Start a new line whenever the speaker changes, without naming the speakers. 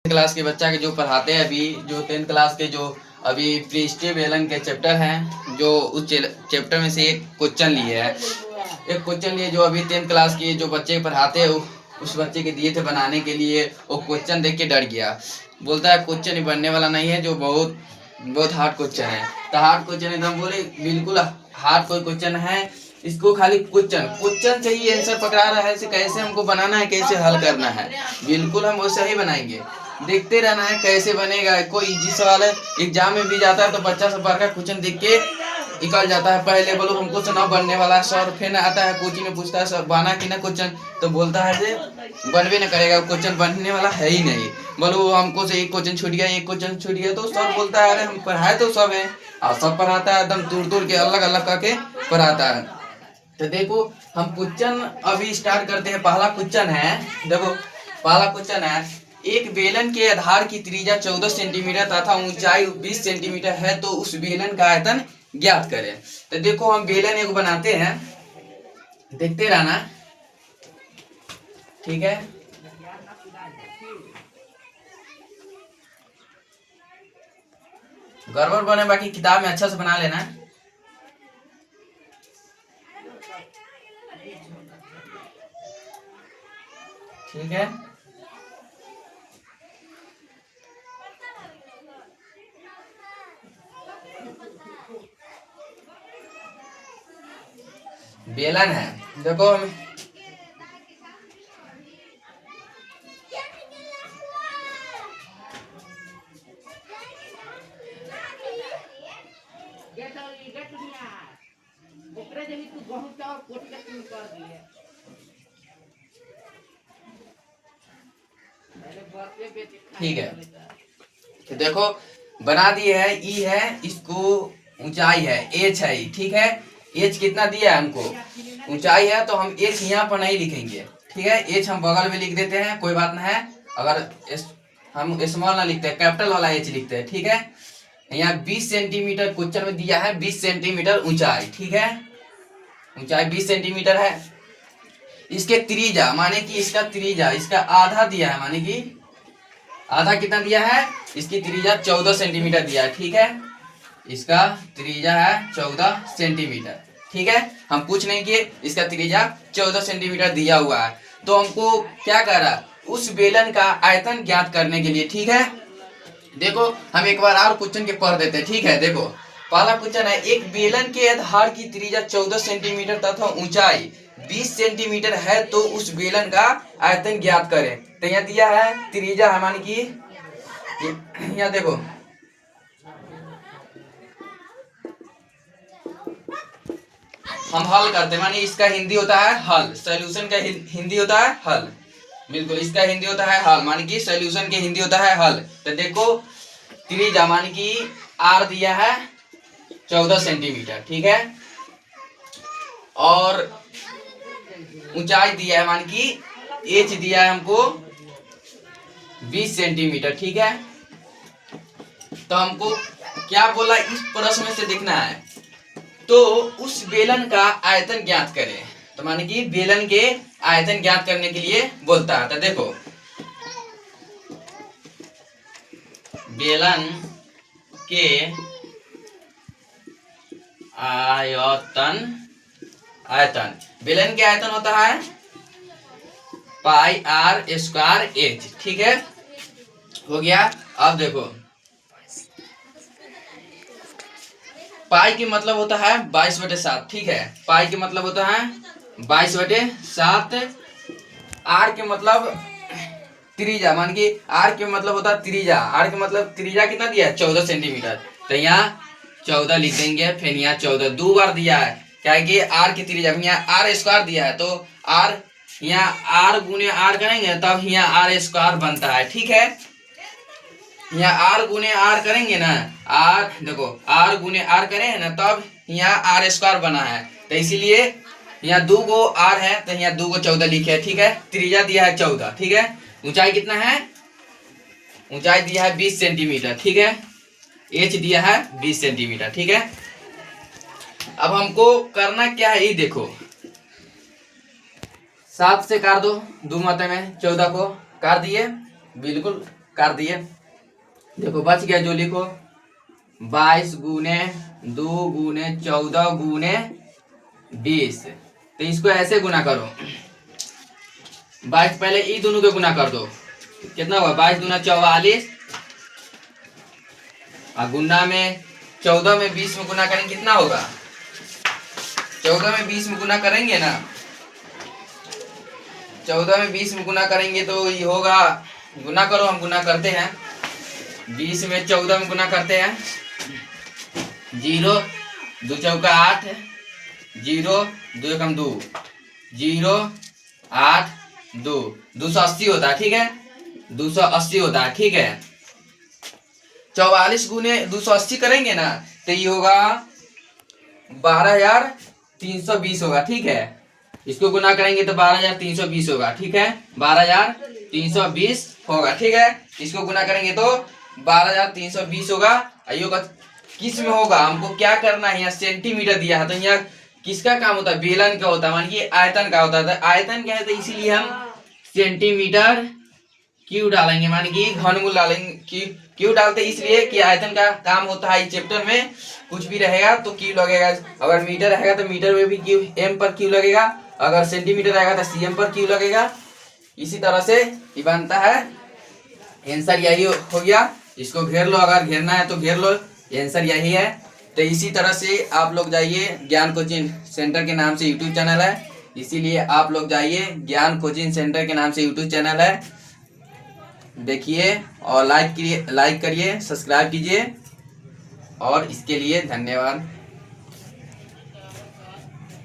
Class के बच्चा के जो पढ़ाते हैं अभी, जो 10th क्लास के जो अभी प्रीस्टे बेलन के चैप्टर हैं, जो उस चैप्टर में से एक क्वेश्चन लिए है। एक क्वेश्चन लिए जो अभी 10th क्लास के जो बच्चे पढ़ाते हैं उस बच्चे के दिए थे बनाने के लिए। वो क्वेश्चन देख के डर गया, बोलता है क्वेश्चन ही बनने वाला नहीं है, जो बहुत बहुत हार्ड क्वेश्चन है। तो हार्ड क्वेश्चन एकदम बोले बिल्कुल हार्ड कोई क्वेश्चन है, इसको खाली क्वेश्चन से ही आंसर पकड़ा रहा है, इसे कैसे हमको बनाना है, कैसे हल करना है, बिल्कुल हम वैसे ही बनाएंगे। देखते रहना है कैसे बनेगा। कोई इजी सवाल है, एग्जाम में भी जाता है तो बच्चा सब बार का क्वेश्चन देख के निकल जाता है। पहले बोलो हमको से ना बनने वाला है सर, फिर आता है कोचिंग में पूछता है सर बना कि ना क्वेश्चन, तो बोलता है जे बनवे न करेगा, क्वेश्चन बनने वाला है ही नहीं। बोलो हमको से एक क्वेश्चन छूट गया, एक क्वेश्चन छूट गया, तो सर बोलता है अरे हम पढ़ाए तो सब है, और सब पढ़ाता है एकदम तोड़ तोड़ के अलग अलग करके पढ़ाता है। तो देखो हम क्वेश्चन अभी स्टार्ट करते हैं। पहला क्वेश्चन है, देखो पहला क्वेश्चन है, एक बेलन के आधार की त्रिज्या 14 सेंटीमीटर तथा ऊंचाई 20 सेंटीमीटर है, तो उस बेलन का आयतन ज्ञात करें। तो देखो हम बेलन एक बनाते हैं, देखते रहना, ठीक है। गड़बड़ बने बाकी किताब में अच्छा से बना लेना, ठीक है। बेलन है, देखो हम ठीक है। तो देखो बना दिए है, ई है, इसको ऊंचाई है एच है, ठीक है। एच कितना दिया है हमको, ऊंचाई है, तो हम एच यहाँ पर नहीं लिखेंगे, ठीक है। एच हम बगल में लिख देते हैं, कोई बात नहीं है। अगर हम स्मॉल ना लिखते हैं, कैपिटल वाला एच लिखते हैं, ठीक है। यहाँ 20 सेंटीमीटर क्वेश्चन में दिया है, 20 सेंटीमीटर ऊंचाई, ठीक है। ऊंचाई 20 सेंटीमीटर है। इसके त्रिज्या माने कि इसका त्रिज्या इसका आधा दिया है, माने कि आधा कितना दिया है, इसकी त्रिज्या 14 सेंटीमीटर दिया है, ठीक है। इसका त्रिज्या है 14 सेंटीमीटर, ठीक है। हम पूछ नहीं किए, इसका त्रिज्या 14 सेंटीमीटर दिया हुआ है। तो हमको क्या कर रहा है, उस बेलन का आयतन ज्ञात करने के लिए, ठीक है। देखो हम एक बार और क्वेश्चन के पढ़ देते हैं, ठीक है। देखो पहला क्वेश्चन है, एक बेलन के आधार की त्रिज्या 14 सेंटीमीटर तथा ऊंचाई 20 सेंटीमीटर है, तो उस बेलन का आयतन ज्ञात करें। तो यहाँ दिया है त्रिज्या है, मान की यहाँ देखो हम हल करते हैं, मानी इसका हिंदी होता है हल, सॉल्यूशन का हिंदी होता है हल, बिल्कुल इसका हिंदी होता है हल, मानी कि सॉल्यूशन के हिंदी होता है हल। तो देखो त्रिज्या मानी कि आर दिया है 14 सेंटीमीटर, ठीक है, और ऊंचाई दिया है मान की एच दिया है हमको 20 सेंटीमीटर, ठीक है। तो हमको क्या बोला, इस प्रश्न में से देखना है, तो उस बेलन का आयतन ज्ञात करें। तो माने कि बेलन के आयतन ज्ञात करने के लिए बोलता है। तो देखो बेलन के आयतन बेलन के आयतन होता है पाई आर स्क्वायर एच, ठीक है, हो गया। अब देखो पाई की मतलब होता है 22/7, ठीक है। पाई के मतलब होता है 22/7। आर के मतलब त्रिज्या, मान की आर के मतलब होता है त्रिज्या, आर के मतलब त्रिज्या कितना दिया है 14 सेंटीमीटर। तो यहाँ 14 लिख देंगे, फिर यहाँ 14 दो बार दिया है, क्या है कि आर की त्रिज्या, यहाँ आर स्क्वायर दिया है, तो आर यहाँ आर गुने आर करेंगे तब यहाँ आर स्क्वायर बनता है, ठीक है। यहाँ आर गुने आर करेंगे ना, आर देखो आर गुने आर करें ना, तब यहाँ आर स्क्वायर बना है। तो इसीलिए यहाँ 2 गो आर है, तो यहाँ 2 गो 14 लिखे है, ठीक है। त्रिज्या दिया है 14, ठीक है। ऊंचाई कितना है, ऊंचाई दिया है 20 सेंटीमीटर, ठीक है। एच दिया है 20 सेंटीमीटर, ठीक है। अब हमको करना क्या है, ये देखो 7 से काट दो, 2 मात्रा में 14 को काट दिए, बिल्कुल काट दिए। देखो बच गया, जो लिखो 22 गुने 2 गुने 14 गुने 20। तो इसको ऐसे गुना करो, 22 पहले ई दोनों के गुना कर दो, कितना हुआ 22 दूना 44, और गुना में 14 में 20 में गुना करेंगे कितना होगा, 14 में 20 में गुना करेंगे ना, 14 में 20 में गुना करेंगे तो ये होगा, गुना करो, हम गुना करते हैं, 20 में 14 में गुना करते हैं, 0 2 चौका 8, 0 2 एकम 2, 0 8 2, 280 होता है, ठीक है, 280 होता है, ठीक है। 44 गुने 280 करेंगे ना तो ये होगा 12,320 होगा, ठीक है। इसको गुना करेंगे तो 12,320 होगा, ठीक है, 12,320 होगा, ठीक है। इसको गुना करेंगे तो 12,320 होगा। ये होगा किस में होगा, हमको क्या करना है, यहाँ सेंटीमीटर दिया है तो यहाँ किसका काम होता है, बेलन का होता है, मान ये आयतन का होता है, आयतन क्या है तो इसीलिए हम सेंटीमीटर क्यों डालेंगे, मान कि घनमूल डालेंगे, क्यों डालते इसलिए कि आयतन का काम होता है। इस चैप्टर में कुछ भी रहेगा तो क्यों लगेगा, अगर मीटर रहेगा तो मीटर में भी क्यों, एम पर क्यों लगेगा, अगर सेंटीमीटर रहेगा तो सीएम पर क्यों लगेगा। इसी तरह से ये बनता है, आंसर यही हो गया। इसको घेर लो, अगर घेरना है तो घेर लो, आंसर यही है। तो इसी तरह से आप लोग जाइए, ज्ञान कोचिंग सेंटर के नाम से यूट्यूब चैनल है, इसीलिए आप लोग जाइए, ज्ञान कोचिंग सेंटर के नाम से यूट्यूब चैनल है, देखिए और लाइक करिए, सब्सक्राइब कीजिए, और इसके लिए धन्यवाद।